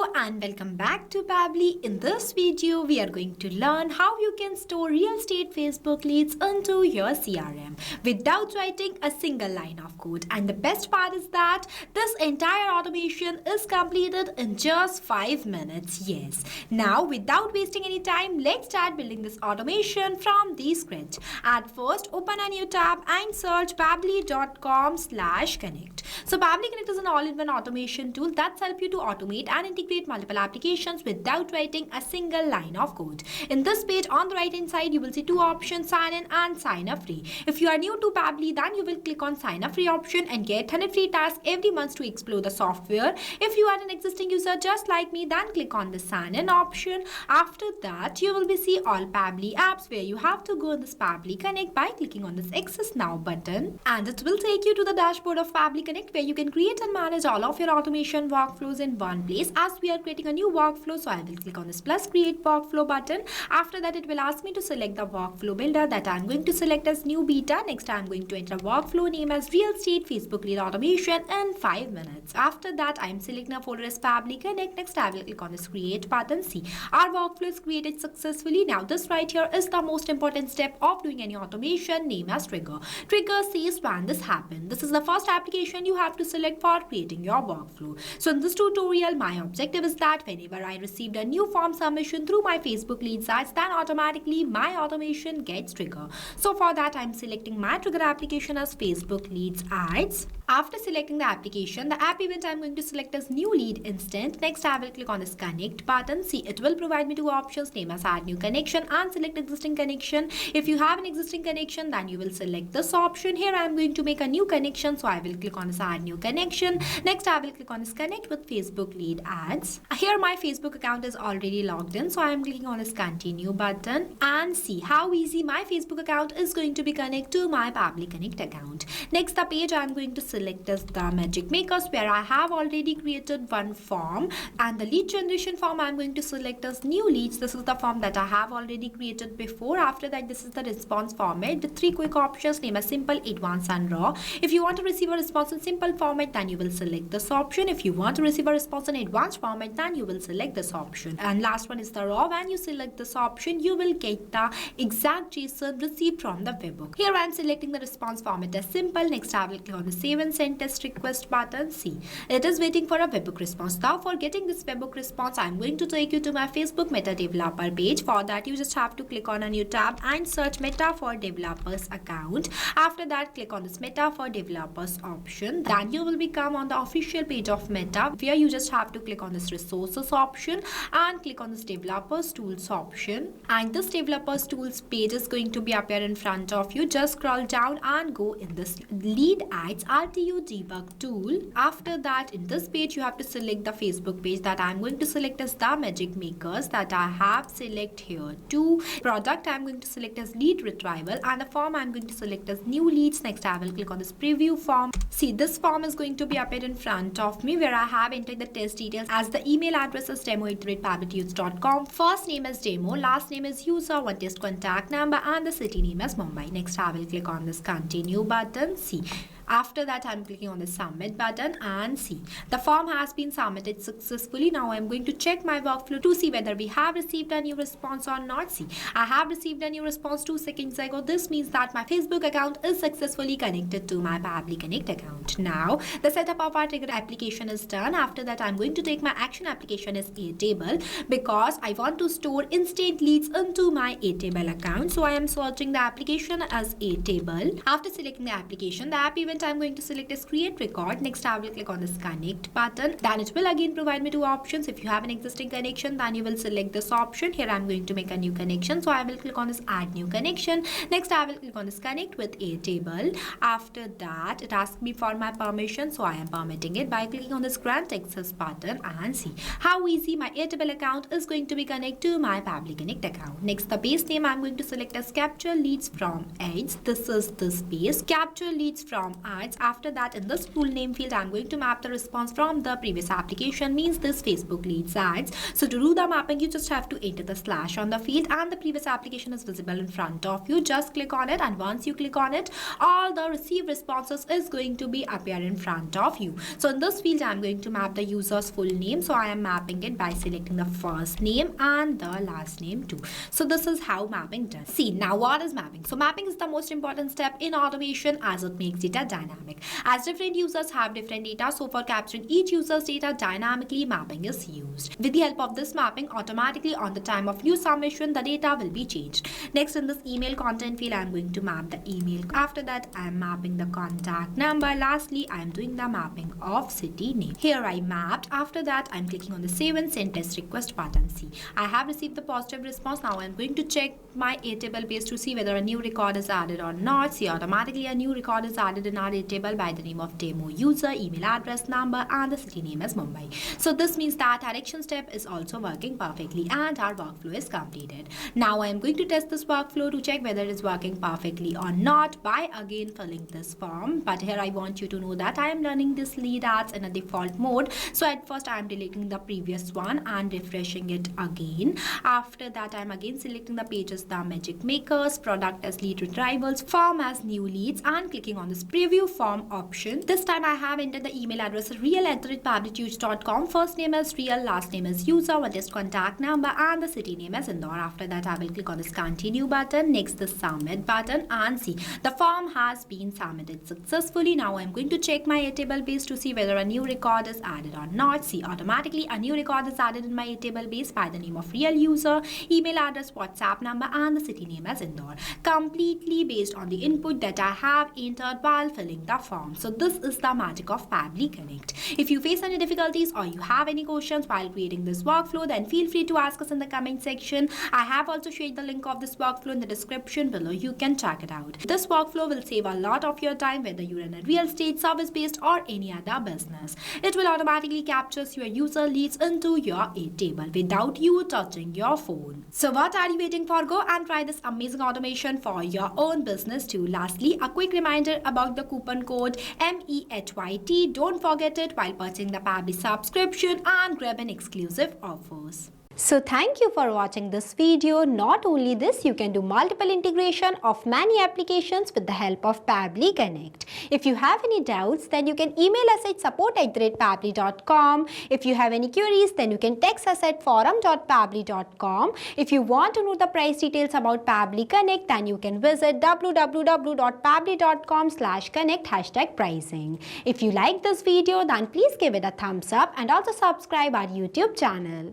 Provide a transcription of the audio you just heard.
Hello and welcome back to Pabbly. In this video, we are going to learn how you can store real estate Facebook leads into your CRM without writing a single line of code. And the best part is that this entire automation is completed in just 5 minutes. Yes. Now, without wasting any time, let's start building this automation from the scratch. At first, open a new tab and search pabbly.com/connect. So Pabbly Connect is an all-in-one automation tool that's help you to automate and integrate multiple applications without writing a single line of code. In this page, on the right hand side, you will see two options, sign in and sign up free. If you are new to Pabbly, then you will click on sign up free option and get 100 free tasks every month to explore the software. If you are an existing user just like me, then click on the sign in option. After that, you will be see all Pabbly apps where you have to go in this Pabbly Connect by clicking on this Access Now button, and it will take you to the dashboard of Pabbly Connect where you can create and manage all of your automation workflows in one place. As we are creating a new workflow, so I will click on this plus create workflow button. After that, it will ask me to select the workflow builder that I'm going to select as new beta. Next, I'm going to enter a workflow name as real estate Facebook lead automation in 5 minutes. After that, I'm selecting a folder as Pabbly Connect. Next, I will click on this create button. See, our workflow is created successfully. Now, this right here is the most important step of doing any automation, name as trigger. Trigger says when this happened. This is the first application you have to select for creating your workflow. So in this tutorial, my objective is that whenever I received a new form submission through my Facebook lead sites, then automatically my automation gets triggered. So for that, I'm selecting my trigger application as Facebook leads ads. After selecting the application, the app event I'm going to select as new lead instant. Next, I will click on this connect button. See, it will provide me two options, name as add new connection and select existing connection. If you have an existing connection, then you will select this option. Here I'm going to make a new connection, so I will click on this add new connection. Next, I will click on this connect with Facebook lead ads. Here my Facebook account is already logged in, so I am clicking on this continue button, and see how easy my Facebook account is going to be connected to my Pabbly Connect account. Next, the page I am going to select is the magic makers where I have already created one form, and the lead generation form I am going to select as new leads. This is the form that I have already created before. After that, this is the response format with 3 quick options, name as simple, advanced and raw. If you want to receive a response in simple format, then you will select this option. If you want to receive a response in advanced format, then you will select this option. And last one is the raw. When you select this option, you will get the exact JSON received from the webhook. Here I am selecting the response format as simple. Next, I will click on the save and send test request button. See, it is waiting for a webhook response. Now, for getting this webhook response, I am going to take you to my Facebook Meta Developer page. For that, you just have to click on a new tab and search Meta for Developers account. After that, click on this Meta for Developers option. Then you will become on the official page of Meta where you just have to click on this resources option and click on this developers tools option, and this developers tools page is going to be appear in front of you. Just scroll down and go in this lead ads RTU debug tool. After that, in this page you have to select the Facebook page that I'm going to select as the magic makers that I have select here too. Product I'm going to select as lead retrieval, and the form I'm going to select as new leads. Next, I will click on this preview form. See, this form is going to be appeared in front of me where I have entered the test details as the email address is demo@pabblytunes.com. First name is demo, last name is user, one test contact number, and the city name is Mumbai. Next, I will click on this continue button. See, after that, I'm clicking on the submit button, and see, the form has been submitted successfully. Now I'm going to check my workflow to see whether we have received a new response or not. See, I have received a new response 2 seconds ago. This means that my Facebook account is successfully connected to my Pabbly Connect account. Now, the setup of our trigger application is done. After that, I'm going to take my action application as a table because I want to store instant leads into my a table account. So I am searching the application as a table. After selecting the application, the app event I'm going to select is create record. Next, I will click on this connect button. Then it will again provide me two options. If you have an existing connection, then you will select this option. Here I'm going to make a new connection, so I will click on this add new connection. Next, I will click on this connect with a table. After that, it asks me for my permission, so I am permitting it by clicking on this grant access button, and see how easy my Airtable account is going to be connected to my Pabbly Connect account. Next, the base name I'm going to select as capture leads from ads. This is this base. Capture leads from ads. After that, in this full name field, I'm going to map the response from the previous application, means this Facebook leads ads. So to do the mapping, you just have to enter the slash on the field and the previous application is visible in front of you. Just click on it, and once you click on it, all the received responses is going to be appear in front of you. So in this field, I'm going to map the user's full name. So I am mapping it by selecting the first name and the last name too. So this is how mapping does. See, now what is mapping? So mapping is the most important step in automation as it makes data dynamic. As different users have different data, so for capturing each user's data dynamically, mapping is used. With the help of this mapping, automatically on the time of new submission, the data will be changed. Next, in this email content field, I'm going to map the email. After that, I'm mapping the contact number. Lastly, I'm doing the mapping of city name. Here I mapped. After that, I'm clicking on the save and send test request button. See, I have received the positive response. Now I'm going to check my table base to see whether a new record is added or not. See, automatically a new record is added in our table by the name of demo user, email address, number, and the city name as Mumbai. So this means that our action step is also working perfectly and our workflow is completed. Now I am going to test this workflow to check whether it is working perfectly or not by again filling this form. But here I want you to know that I am running this lead ads in a default mode. So at first I am deleting the previous one and refreshing it again. After that, I am again selecting the pages, the magic makers, product as lead retrievals, form as new leads, and clicking on this preview form option. This time I have entered the email address real@pabblytunes.com. First name is real, last name is user, what is contact number, and the city name is Indore. After that, I will click on this continue button, next the submit button, and see the form has been submitted successfully. Now I'm going to check my table base to see whether a new record is added or not. See, automatically a new record is added in my table base by the name of real user, email address, WhatsApp number, and the city name as Indore, completely based on the input that I have entered while filling the form. So this is the magic of Pabbly Connect. If you face any difficulties or you have any questions while creating this workflow, then feel free to ask us in the comment section. I have also shared the link of this workflow in the description below. You can check it out. This workflow will save a lot of your time whether you run a real estate, service based, or any other business. It will automatically capture your user leads into your table without you touching your phone. So what are you waiting for? Go and try this amazing automation for your own business too. Lastly, a quick reminder about the coupon code MEHYT. Don't forget it while purchasing the Pabbly subscription and grab an exclusive offers. So thank you for watching this video. Not only this, you can do multiple integration of many applications with the help of Pabbly Connect. If you have any doubts, then you can email us at support@pabbly.com. If you have any queries, then you can text us at forum.pabbly.com. If you want to know the price details about Pabbly Connect, then you can visit www.pabbly.com/connect #pricing. If you like this video, then please give it a thumbs up and also subscribe our YouTube channel.